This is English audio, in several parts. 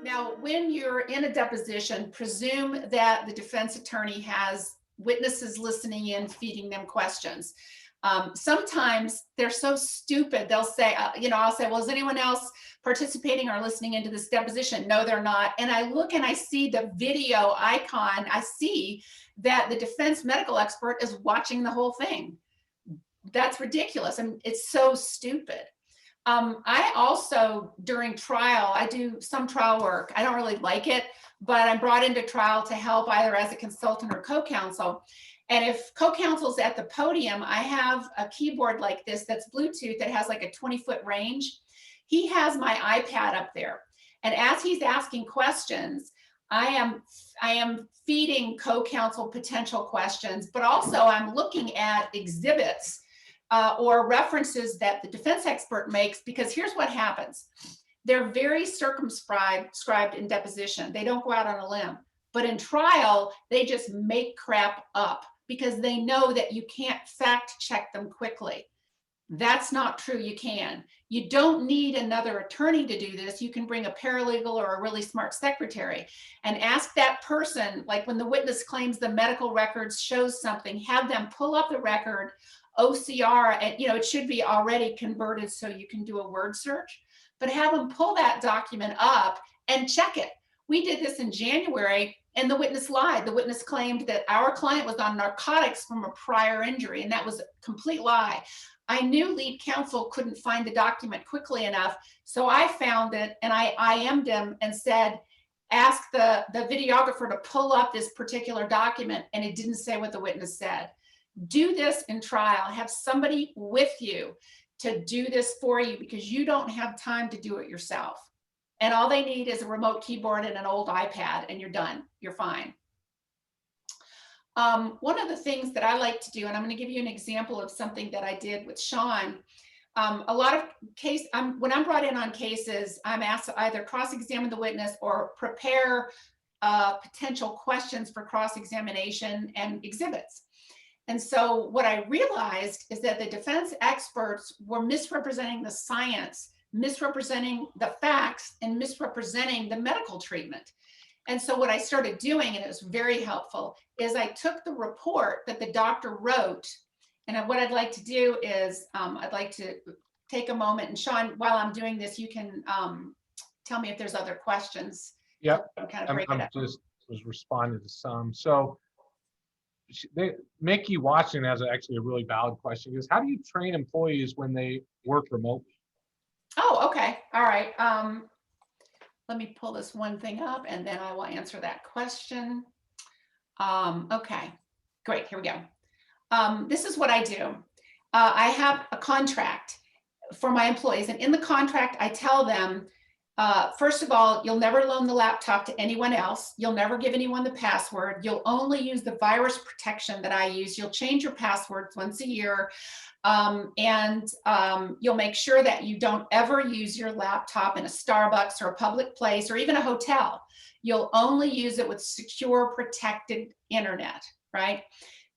Now, when you're in a deposition, presume that the defense attorney has witnesses listening in, feeding them questions. Sometimes they're so stupid, they'll say, I'll say, well, is anyone else participating or listening into this deposition? No, they're not. And I look and I see the video icon. I see that the defense medical expert is watching the whole thing. That's ridiculous. I mean, it's so stupid. I also, during trial, I do some trial work. I don't really like it, but I'm brought into trial to help either as a consultant or co-counsel. And if co-counsel's at the podium, I have a keyboard like this that's Bluetooth that has like a 20-foot range. He has my iPad up there. And as he's asking questions, I am feeding co-counsel potential questions, but also I'm looking at exhibits or references that the defense expert makes, because here's what happens. They're very circumscribed in deposition. They don't go out on a limb. But in trial, they just make crap up because they know that you can't fact check them quickly. That's not true. You can. You don't need another attorney to do this. You can bring a paralegal or a really smart secretary and ask that person, like when the witness claims the medical records shows something, have them pull up the record, OCR, and it should be already converted so you can do a word search, but have them pull that document up and check it. We did this in January and the witness lied. The witness claimed that our client was on narcotics from a prior injury, and that was a complete lie. I knew lead counsel couldn't find the document quickly enough, so I found it and I IM'd him and said, ask the videographer to pull up this particular document, and it didn't say what the witness said. Do this in trial. Have somebody with you to do this for you because you don't have time to do it yourself. And all they need is a remote keyboard and an old iPad, and you're done. You're fine. One of the things that I like to do, and I'm going to give you an example of something that I did with Sean. A lot of when I'm brought in on cases, I'm asked to either cross-examine the witness or prepare potential questions for cross-examination and exhibits. And so what I realized is that the defense experts were misrepresenting the science, misrepresenting the facts, and misrepresenting the medical treatment. And so what I started doing, and it was very helpful, is I took the report that the doctor wrote. And what I'd like to do is I'd like to take a moment, and Sean, while I'm doing this, you can tell me if there's other questions. Yep, kind of break it up. just was responding to some. So Mickey watching has actually a really valid question, is how do you train employees when they work remotely? Oh, okay. All right. Let me pull this one thing up and then I will answer that question. Okay, great. Here we go. This is what I do. I have a contract for my employees, and in the contract, I tell them, first of all, you'll never loan the laptop to anyone else. You'll never give anyone the password. You'll only use the virus protection that I use. You'll change your passwords once a year. And you'll make sure that you don't ever use your laptop in a Starbucks or a public place or even a hotel. You'll only use it with secure, protected internet, right?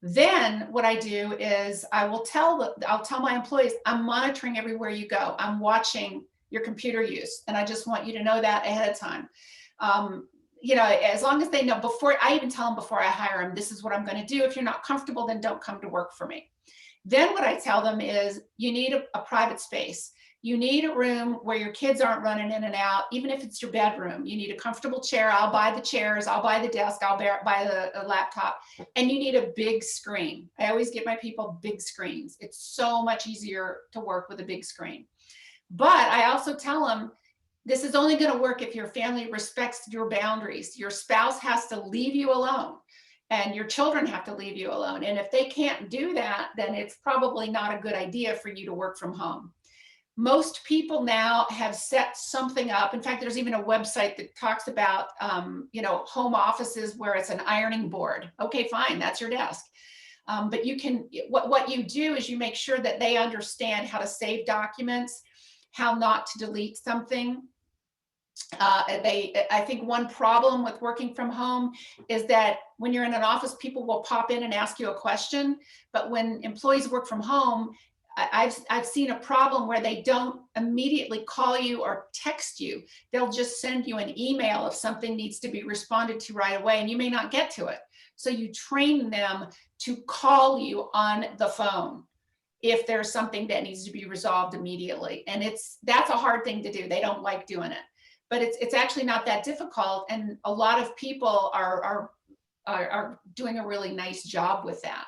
Then what I do is I'll tell my employees, I'm monitoring everywhere you go. I'm watching your computer use, and I just want you to know that ahead of time. As long as they know, I even tell them before I hire them, this is what I'm going to do. If you're not comfortable, then don't come to work for me. Then what I tell them is you need a private space. You need a room where your kids aren't running in and out, even if it's your bedroom. You need a comfortable chair. I'll buy the chairs. I'll buy the desk. I'll buy the laptop. And you need a big screen. I always give my people big screens. It's so much easier to work with a big screen. But I also tell them, this is only going to work if your family respects your boundaries. Your spouse has to leave you alone. And your children have to leave you alone. And if they can't do that, then it's probably not a good idea for you to work from home. Most people now have set something up. In fact, there's even a website that talks about, home offices where it's an ironing board. Okay, fine, that's your desk. But you can, what you do is you make sure that they understand how to save documents, how not to delete something. I think one problem with working from home is that when you're in an office, people will pop in and ask you a question. But when employees work from home, I've seen a problem where they don't immediately call you or text you. They'll just send you an email if something needs to be responded to right away, and you may not get to it. So you train them to call you on the phone if there's something that needs to be resolved immediately. And that's a hard thing to do. They don't like doing it, but it's actually not that difficult. And a lot of people are doing a really nice job with that.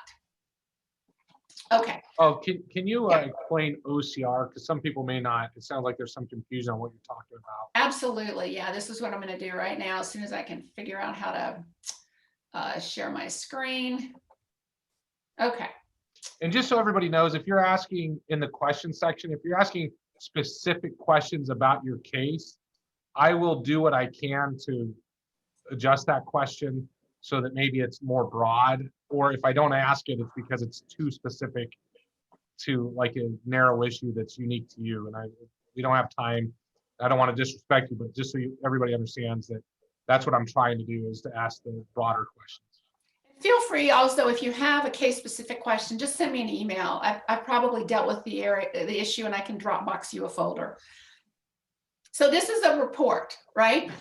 Okay. Oh, can you Yeah. explain OCR? Because some people may not. It sounds like there's some confusion on what you're talking about. Absolutely. Yeah, this is what I'm going to do right now, as soon as I can figure out how to share my screen. Okay. And just so everybody knows, if you're asking in the question section, if you're asking specific questions about your case, I will do what I can to adjust that question so that maybe it's more broad, or if I don't ask it, it's because it's too specific to like a narrow issue that's unique to you. And we don't have time. I don't want to disrespect you, but just so everybody understands that that's what I'm trying to do, is to ask the broader questions. Feel free also, if you have a case specific question, just send me an email. I've probably dealt with the issue, and I can Dropbox you a folder. So this is a report, right?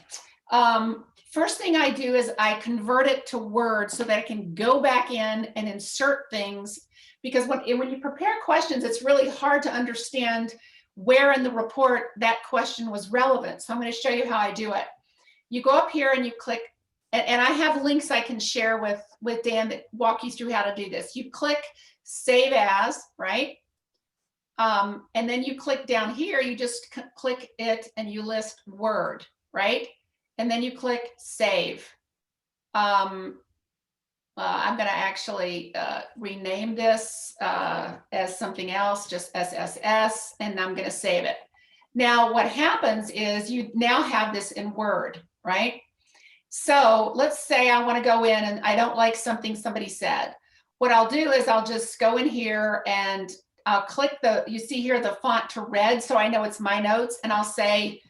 First thing I do is I convert it to Word so that I can go back in and insert things, because when you prepare questions, it's really hard to understand where in the report that question was relevant. So I'm going to show you how I do it. You go up here and you click, and I have links I can share with Dan that walk you through how to do this. You click Save As, right? And then you click down here, you just click it and you list Word, right? And then you click Save. I'm going to actually rename this as something else, just SSS, and I'm going to save it. Now, what happens is you now have this in Word, right? So let's say I want to go in and I don't like something somebody said. What I'll do is I'll just go in here and I'll click you see here the font to red, so I know it's my notes, and I'll say,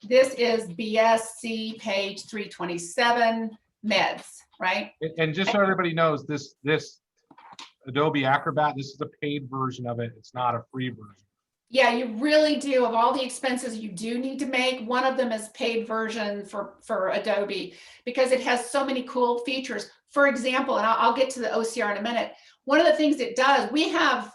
this is BSC page 327 meds, right? And just so everybody knows, this Adobe Acrobat, this is a paid version of it. It's not a free version. Yeah, you really do. Of all the expenses you do need to make, one of them is paid version for Adobe, because it has so many cool features. For example, and I'll get to the OCR in a minute, one of the things it does, we have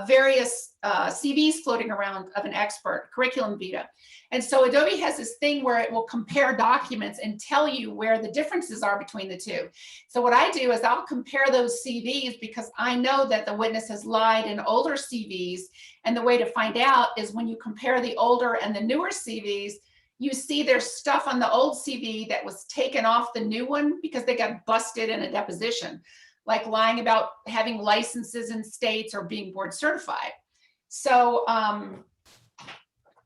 various CVs floating around of an expert, curriculum vitae. And so Adobe has this thing where it will compare documents and tell you where the differences are between the two. So what I do is I'll compare those CVs, because I know that the witness has lied in older CVs. And the way to find out is when you compare the older and the newer CVs, you see there's stuff on the old CV that was taken off the new one because they got busted in a deposition, like lying about having licenses in states or being board certified. So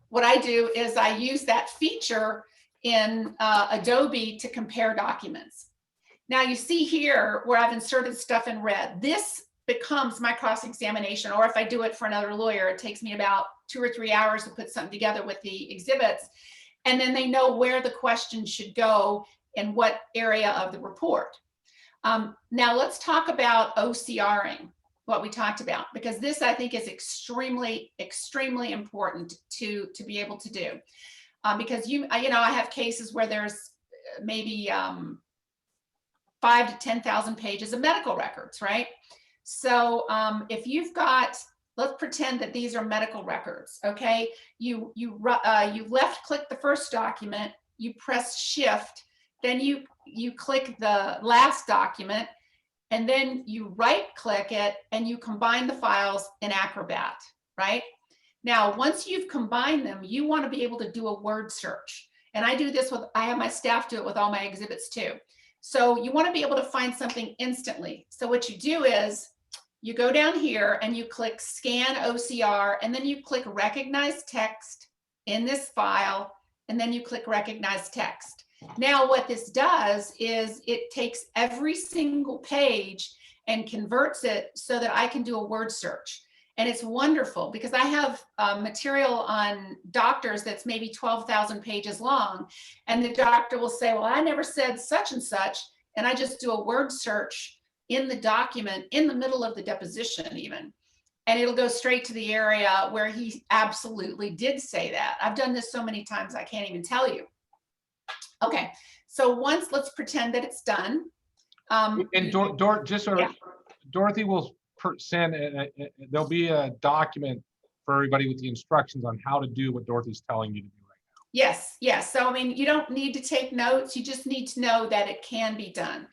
what I do is I use that feature in Adobe to compare documents. Now you see here where I've inserted stuff in red. This becomes my cross-examination, or if I do it for another lawyer, it takes me about 2 or 3 hours to put something together with the exhibits. And then they know where the question should go and what area of the report. Now let's talk about OCRing, what we talked about, because this I think is extremely, extremely important to be able to do. Because I have cases where there's maybe 5,000 to 10,000 pages of medical records, right? So if you've got, let's pretend that these are medical records, okay? You left click the first document, you press Shift, then you click the last document, and then you right click it and you combine the files in Acrobat, right? Now, once you've combined them, you want to be able to do a word search. And I do this I have my staff do it with all my exhibits too. So you want to be able to find something instantly. So what you do is you go down here and you click Scan OCR, and then you click Recognize Text in this file, and then you click Recognize Text. Now what this does is it takes every single page and converts it so that I can do a word search. And it's wonderful because I have material on doctors that's maybe 12,000 pages long. And the doctor will say, well, I never said such and such. And I just do a word search in the document in the middle of the deposition even. and it'll go straight to the area where he absolutely did say that. I've done this so many times, I can't even tell you. Okay, so once, let's pretend that it's done. And just so Yeah. Dorothy will send, there'll be a document for everybody with the instructions on how to do what Dorothy's telling you to do right now. Yes, yes. So, I mean, you don't need to take notes. You just need to know that it can be done.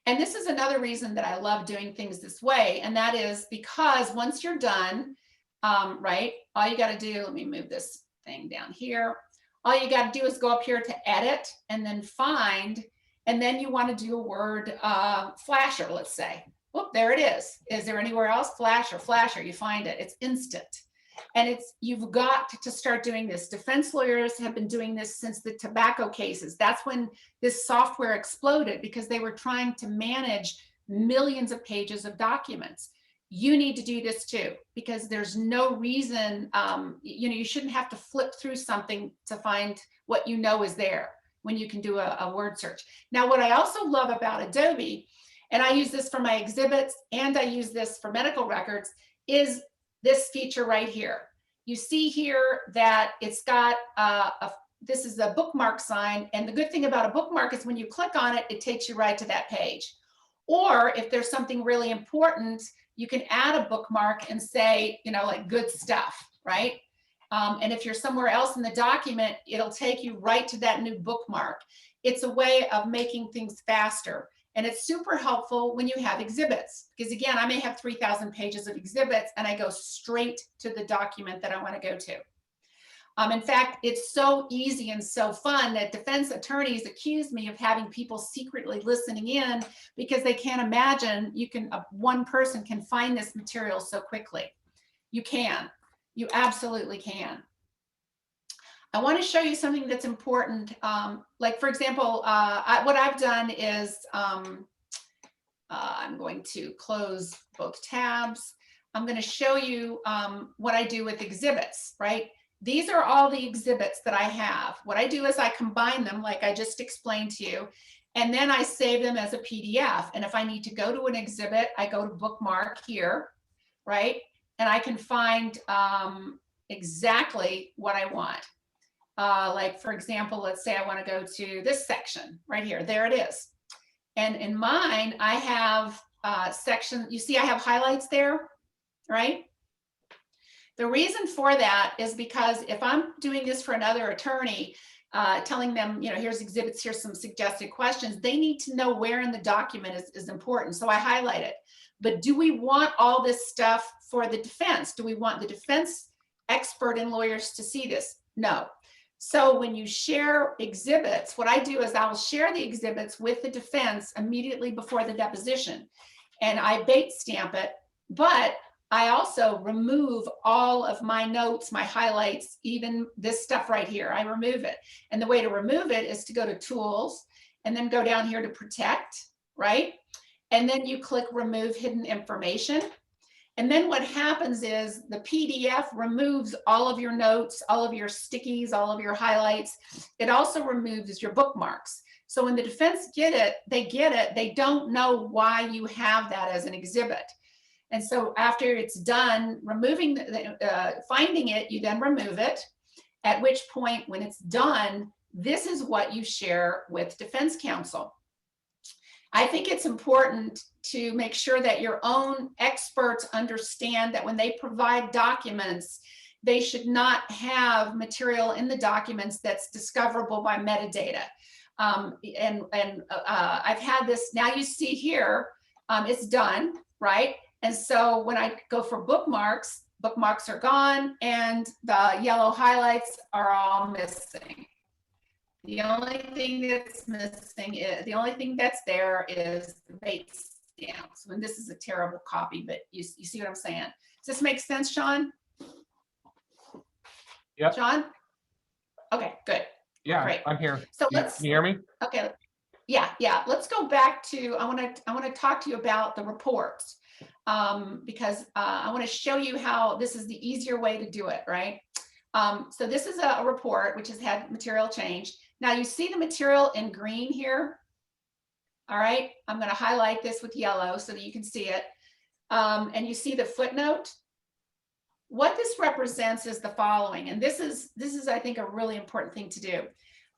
And this is another reason that I love doing things this way. And that is because once you're done, right, all you got to do, let me move this thing down here. All you got to do is go up here to edit and then find, and then you want to do a word flasher, let's say. Whoop, there it is. Is there anywhere else? Flasher, you find it. It's instant. And it's, you've got to start doing this. Defense lawyers have been doing this since the tobacco cases. That's when this software exploded, because they were trying to manage millions of pages of documents. You need to do this too, because there's no reason, you shouldn't have to flip through something to find what you know is there when you can do a word search. Now, what I also love about Adobe, and I use this for my exhibits and I use this for medical records, is this feature right here. You see here that it's got this is a bookmark sign. And the good thing about a bookmark is when you click on it, it takes you right to that page. Or if there's something really important, you can add a bookmark and say, like good stuff, right? And if you're somewhere else in the document, it'll take you right to that new bookmark. It's a way of making things faster. And it's super helpful when you have exhibits, because again, I may have 3,000 pages of exhibits and I go straight to the document that I want to go to. In fact, it's so easy and so fun that defense attorneys accuse me of having people secretly listening in, because they can't imagine one person can find this material so quickly. You can, you absolutely can. I want to show you something that's important. Like, for example, what I've done is I'm going to close both tabs. I'm going to show you what I do with exhibits, right? These are all the exhibits that I have. What I do is I combine them, like I just explained to you, and then I save them as a PDF. And if I need to go to an exhibit, I go to bookmark here, right? And I can find exactly what I want. Like, for example, let's say I want to go to this section right here. There it is. And in mine, I have section, you see I have highlights there, right? The reason for that is because if I'm doing this for another attorney, telling them, here's exhibits, here's some suggested questions, they need to know where in the document is important. So I highlight it. But do we want all this stuff for the defense? Do we want the defense expert and lawyers to see this? No. So when you share exhibits, what I do is I'll share the exhibits with the defense immediately before the deposition, and I bait stamp it, but I also remove all of my notes, my highlights, even this stuff right here, I remove it. And the way to remove it is to go to Tools and then go down here to Protect, right? And then you click Remove Hidden Information. And then what happens is the PDF removes all of your notes, all of your stickies, all of your highlights. It also removes your bookmarks. So when the defense get it, they don't know why you have that as an exhibit. And so after it's done removing, finding it, you then remove it, at which point when it's done, this is what you share with defense counsel. I think it's important to make sure that your own experts understand that when they provide documents, they should not have material in the documents that's discoverable by metadata. I've had this, now you see here, it's done, right? And so when I go for bookmarks, bookmarks are gone and the yellow highlights are all missing. The only thing that's missing is, the only thing that's there is the bait stamps. And this is a terrible copy, but you see what I'm saying? Does this make sense, Sean? Yeah. Sean? Okay, good. Yeah, great. I'm here. So Can you hear me? Okay. Yeah. Let's go back to, I want to talk to you about the reports, because I want to show you how this is the easier way to do it, right? So this is a report which has had material change. Now you see the material in green here. All right, I'm going to highlight this with yellow so that you can see it. And you see the footnote. What this represents is the following, and this is, I think, a really important thing to do.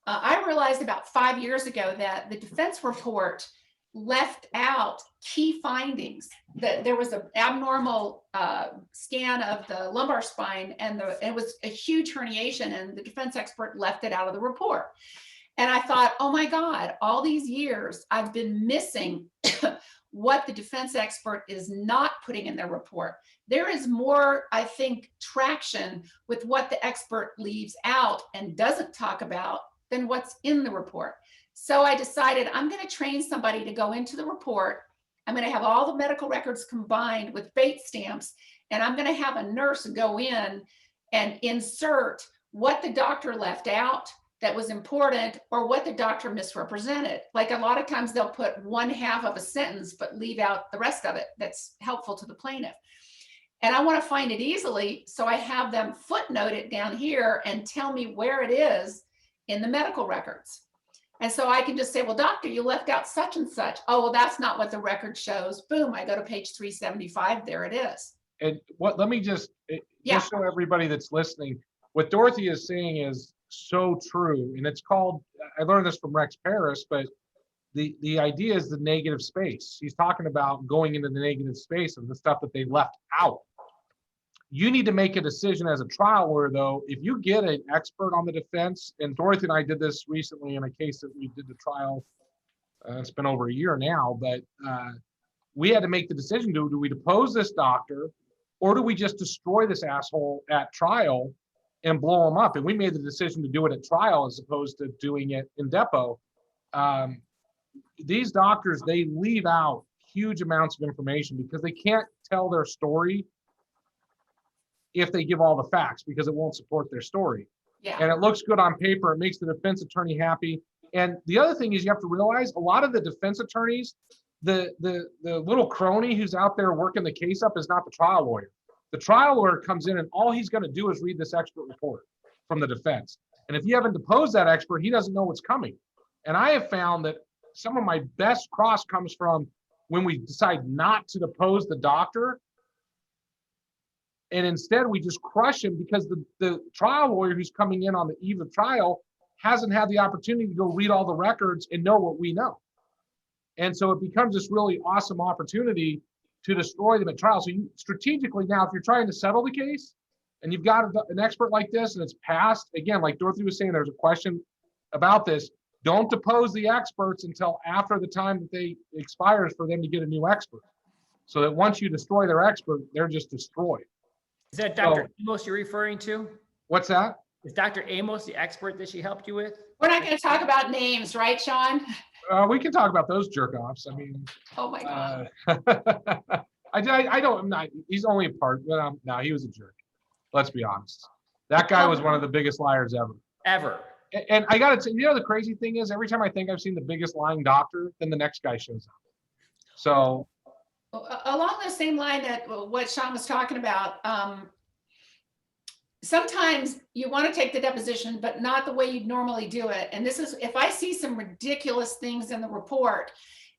I realized about 5 years ago that the defense report left out key findings, that there was an abnormal scan of the lumbar spine, and it was a huge herniation, and the defense expert left it out of the report. And I thought, oh my God, all these years I've been missing what the defense expert is not putting in their report. There is more, I think, traction with what the expert leaves out and doesn't talk about than what's in the report. So I decided I'm going to train somebody to go into the report. I'm going to have all the medical records combined with bait stamps, and I'm going to have a nurse go in and insert what the doctor left out that was important, or what the doctor misrepresented. Like a lot of times they'll put one half of a sentence, but leave out the rest of it that's helpful to the plaintiff. And I want to find it easily, so I have them footnote it down here and tell me where it is in the medical records. And so I can just say, well, doctor, you left out such and such. Oh, well, that's not what the record shows. Boom, I go to page 375, there it is. And let me just show everybody that's listening, what Dorothy is saying is so true. And it's called, I learned this from Rex Paris, but the idea is the negative space. She's talking about going into the negative space of the stuff that they left out. You need to make a decision as a trial lawyer, though. If you get an expert on the defense, and Dorothy and I did this recently in a case that we did the trial, it's been over a year now, but we had to make the decision, do we depose this doctor, or do we just destroy this asshole at trial and blow him up? And we made the decision to do it at trial as opposed to doing it in depo. These doctors, they leave out huge amounts of information because they can't tell their story if they give all the facts, because it won't support their story. Yeah. And it looks good on paper. It makes the defense attorney happy. And the other thing is, you have to realize a lot of the defense attorneys, the little crony who's out there working the case up is not the trial lawyer. The trial lawyer comes in and all he's going to do is read this expert report from the defense. And if you haven't deposed that expert, he doesn't know what's coming. And I have found that some of my best cross comes from when we decide not to depose the doctor, and instead we just crush him because the trial lawyer who's coming in on the eve of trial hasn't had the opportunity to go read all the records and know what we know. And so it becomes this really awesome opportunity to destroy them at trial. So you strategically now, if you're trying to settle the case and you've got an expert like this and it's passed, again, like Dorothy was saying, there's a question about this. Don't depose the experts until after the time that they expires for them to get a new expert. So that once you destroy their expert, they're just destroyed. Is that Dr. Amos you're referring to? What's that? Is Dr. Amos the expert that she helped you with? We're not going to talk about names, right, Sean? We can talk about those jerk offs. I mean, oh my God. I don't, I'm not, he's only a part, but no, he was a jerk. Let's be honest. That guy was one of the biggest liars ever. Ever. And I got to say, you know, the crazy thing is every time I think I've seen the biggest lying doctor, then the next guy shows up. So. Along the same line that what Sean was talking about, sometimes you want to take the deposition, but not the way you'd normally do it. And this is, if I see some ridiculous things in the report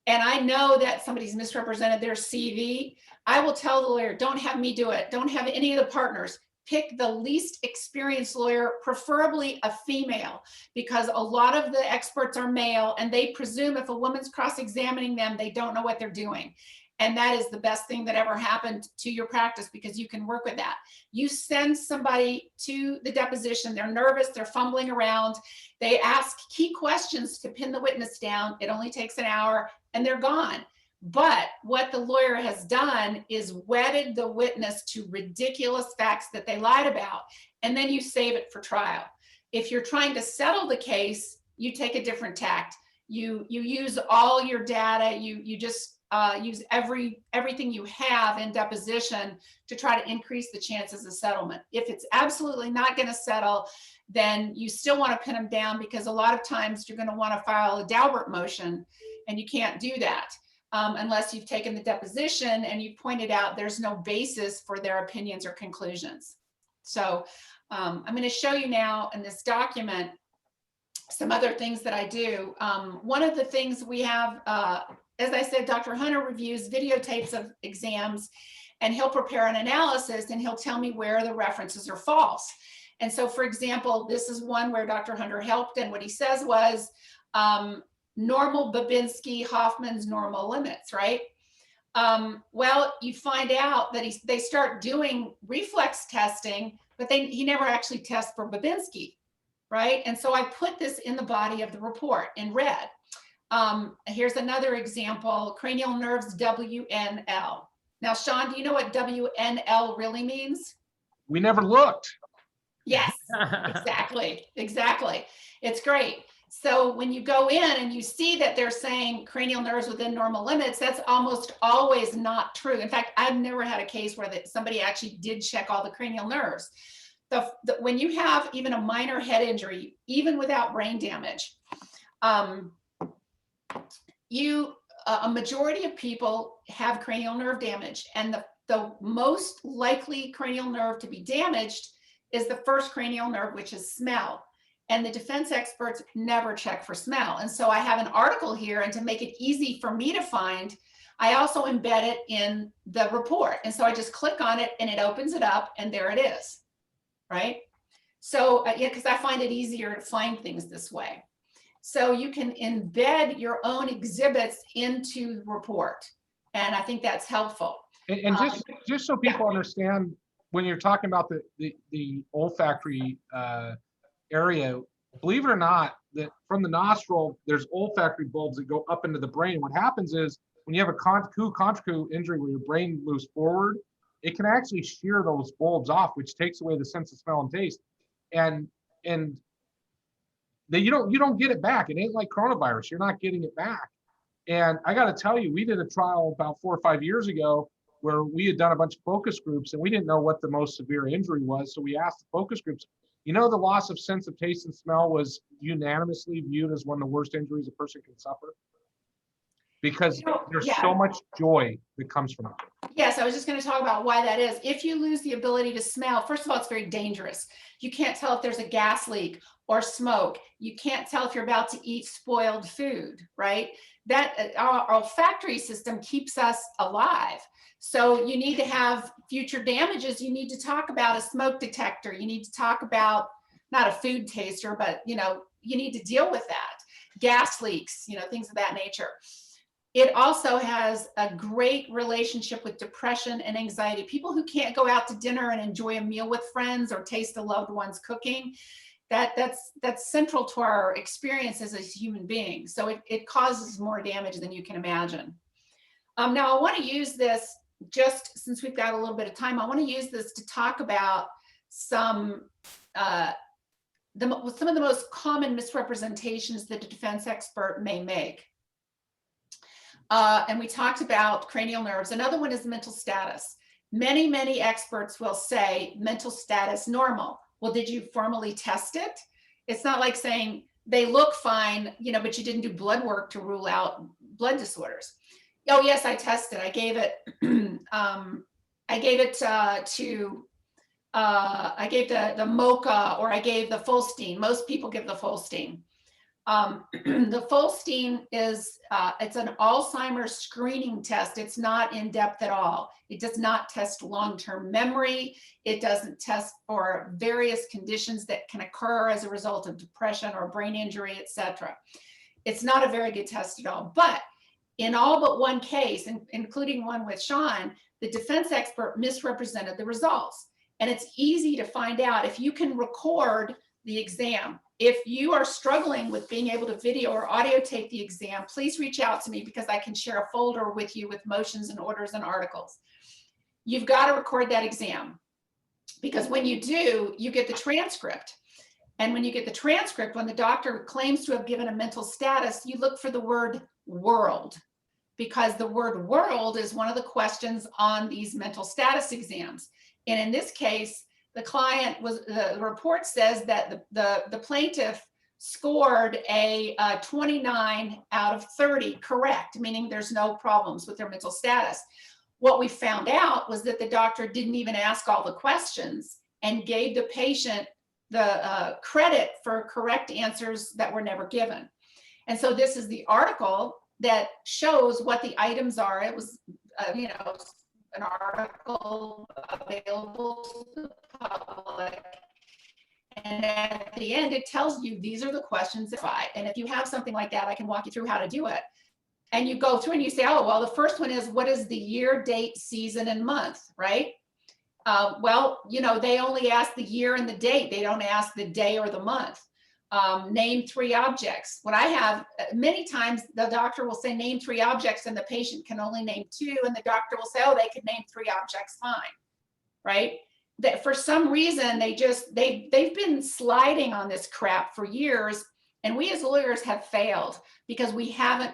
and I know that somebody's misrepresented their CV, I will tell the lawyer, don't have me do it. Don't have any of the partners. Pick the least experienced lawyer, preferably a female, because a lot of the experts are male and they presume if a woman's cross-examining them, they don't know what they're doing. And that is the best thing that ever happened to your practice, because you can work with that. You send somebody to the deposition, they're nervous, they're fumbling around, they ask key questions to pin the witness down. It only takes an hour and they're gone. But what the lawyer has done is wedded the witness to ridiculous facts that they lied about, and then you save it for trial. If you're trying to settle the case, you take a different tact. You use all your data, you just use everything you have in deposition to try to increase the chances of settlement. If it's absolutely not going to settle, then you still want to pin them down, because a lot of times you're going to want to file a Daubert motion, and you can't do that unless you've taken the deposition and you've pointed out there's no basis for their opinions or conclusions. So I'm going to show you now in this document some other things that I do. One of the things we have, as I said, Dr. Hunter reviews videotapes of exams, and he'll prepare an analysis and he'll tell me where the references are false. And so, for example, this is one where Dr. Hunter helped, and what he says was normal Babinski, Hoffman's normal limits, right? Well, you find out that they start doing reflex testing, but he never actually tests for Babinski, right? And so I put this in the body of the report in red. Here's another example, cranial nerves WNL. Now, Sean, do you know what WNL really means? We never looked. Yes, exactly. It's great. So when you go in and you see that they're saying cranial nerves within normal limits, that's almost always not true. In fact, I've never had a case where somebody actually did check all the cranial nerves. When you have even a minor head injury, even without brain damage, a majority of people have cranial nerve damage, and the most likely cranial nerve to be damaged is the first cranial nerve, which is smell. And the defense experts never check for smell. And so I have an article here, and to make it easy for me to find, I also embed it in the report. And so I just click on it and it opens it up, and there it is, right? So yeah, because I find it easier to find things this way. So you can embed your own exhibits into the report. And I think that's helpful. And just so people understand, when you're talking about the olfactory area, believe it or not, that from the nostril, there's olfactory bulbs that go up into the brain. What happens is when you have a contra injury where your brain moves forward, it can actually shear those bulbs off, which takes away the sense of smell and taste. And you don't get it back. It ain't like coronavirus. You're not getting it back. And I got to tell you, we did a trial about 4 or 5 years ago where we had done a bunch of focus groups, and we didn't know what the most severe injury was. So we asked the focus groups, the loss of sense of taste and smell was unanimously viewed as one of the worst injuries a person can suffer, because there's so much joy that comes from it. Yes, I was just going to talk about why that is. If you lose the ability to smell, first of all, it's very dangerous. You can't tell if there's a gas leak or smoke. You can't tell if you're about to eat spoiled food, right? That our olfactory system keeps us alive. So you need to have future damages. You need to talk about a smoke detector. You need to talk about not a food taster, but you need to deal with that. Gas leaks, things of that nature. It also has a great relationship with depression and anxiety. People who can't go out to dinner and enjoy a meal with friends or taste a loved one's cooking, that's central to our experiences as human beings. So it causes more damage than you can imagine. Now I want to use this, just since we've got a little bit of time, I want to use this to talk about some of the most common misrepresentations that a defense expert may make. And we talked about cranial nerves. Another one is mental status. Many experts will say mental status normal. Well, did you formally test it? It's not like saying they look fine, but you didn't do blood work to rule out blood disorders. Oh yes, I tested. I gave it. I gave the Mocha, or I gave the Folstein. Most people give the Folstein. The Folstein is it's an Alzheimer's screening test. It's not in depth at all. It does not test long-term memory. It doesn't test for various conditions that can occur as a result of depression or brain injury, etc. It's not a very good test at all. But in all but one case, including one with Sean, the defense expert misrepresented the results. And it's easy to find out if you can record the exam. If you are struggling with being able to video or audio tape the exam, please reach out to me, because I can share a folder with you with motions and orders and articles. You've got to record that exam, because when you do, you get the transcript. And when you get the transcript, when the doctor claims to have given a mental status, you look for the word world, because the word world is one of the questions on these mental status exams. And in this case, the report says that the plaintiff scored a 29 out of 30 correct, meaning there's no problems with their mental status. What we found out was that the doctor didn't even ask all the questions and gave the patient the credit for correct answers that were never given. And so this is the article that shows what the items are. It was, an article available to the public. And at the end, it tells you, these are the questions. And if you have something like that, I can walk you through how to do it. And you go through and you say, oh, well, the first one is, what is the year, date, season, and month, right? Well, you know, they only ask the year and the date. They don't ask the day or the month. Name 3 objects. What I have, many times the doctor will say, name 3 objects, and the patient can only name 2, and the doctor will say, oh, they could name 3 objects, fine, right? That for some reason, they've been sliding on this crap for years, and we as lawyers have failed because we haven't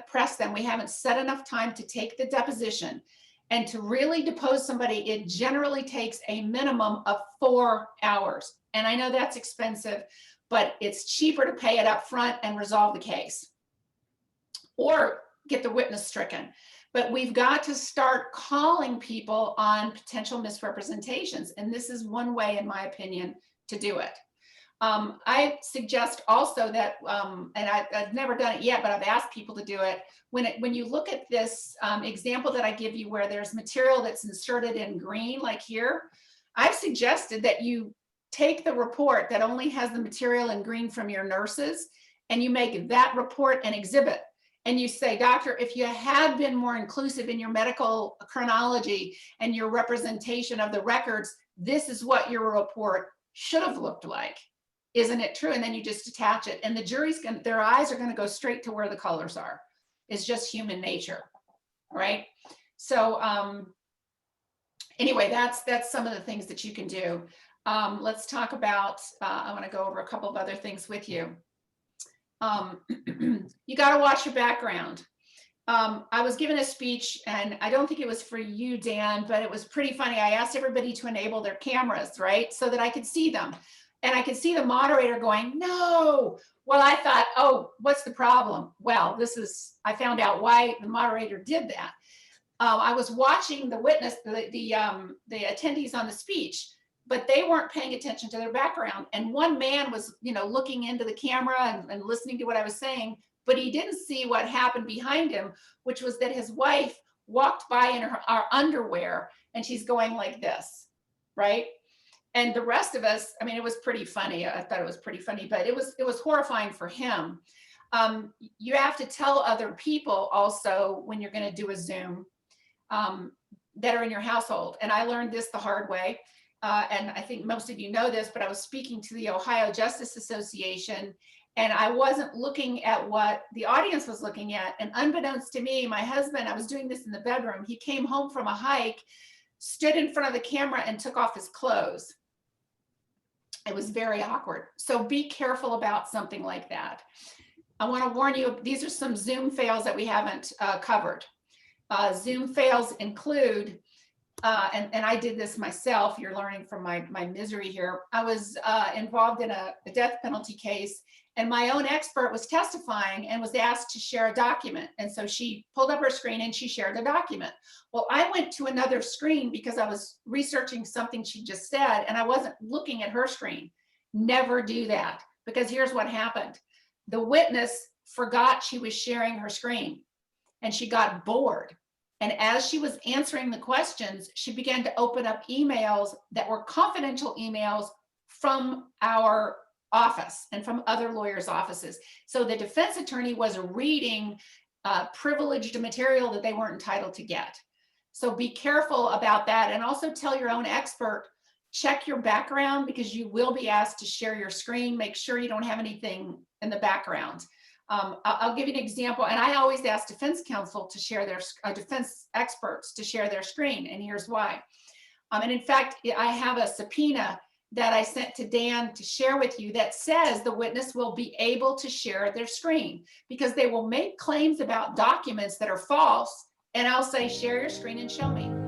pressed them. We haven't set enough time to take the deposition. And to really depose somebody, it generally takes a minimum of 4 hours. And I know that's expensive, but it's cheaper to pay it up front and resolve the case or get the witness stricken. But we've got to start calling people on potential misrepresentations. And this is one way, in my opinion, to do it. I suggest also that, and I've never done it yet, but I've asked people to do it. When you look at this example that I give you where there's material that's inserted in green, like here, I've suggested that you take the report that only has the material in green from your nurses, and you make that report an exhibit. And you say, doctor, if you had been more inclusive in your medical chronology and your representation of the records, this is what your report should have looked like. Isn't it true? And then you just attach it, and the jury's their eyes are going to go straight to where the colors are. It's just human nature, right? So anyway, that's some of the things that you can do. Let's talk about, I want to go over a couple of other things with you. You got to watch your background. I was given a speech, and I don't think it was for you, Dan, but it was pretty funny. I asked everybody to enable their cameras, right? So that I could see them. And I could see the moderator going, no. Well, I thought, oh, what's the problem? Well, I found out why the moderator did that. I was watching the witness, the attendees on the speech, but they weren't paying attention to their background. And one man was, looking into the camera and listening to what I was saying, but he didn't see what happened behind him, which was that his wife walked by in her underwear, and she's going like this, right? And the rest of us, I mean, it was pretty funny. I thought it was pretty funny, but it was horrifying for him. You have to tell other people also when you're going to do a Zoom that are in your household. And I learned this the hard way. And I think most of you know this, but I was speaking to the Ohio Justice Association, and I wasn't looking at what the audience was looking at. And unbeknownst to me, my husband, I was doing this in the bedroom. He came home from a hike, stood in front of the camera, and took off his clothes. It was very awkward. So be careful about something like that. I want to warn you, these are some Zoom fails that we haven't covered. Zoom fails include, and I did this myself, you're learning from my misery here. I was involved in a death penalty case, and my own expert was testifying and was asked to share a document. And so she pulled up her screen and she shared the document. Well, I went to another screen because I was researching something she just said, and I wasn't looking at her screen. Never do that, because here's what happened. The witness forgot she was sharing her screen, and she got bored. And as she was answering the questions, she began to open up emails that were confidential emails from our office and from other lawyers' offices. So the defense attorney was reading privileged material that they weren't entitled to get. So be careful about that. And also tell your own expert, check your background, because you will be asked to share your screen. Make sure you don't have anything in the background. I'll give you an example. And I always ask defense counsel to share their defense experts to share their screen. And here's why. And in fact, I have a subpoena that I sent to Dan to share with you that says the witness will be able to share their screen, because they will make claims about documents that are false. And I'll say, share your screen and show me.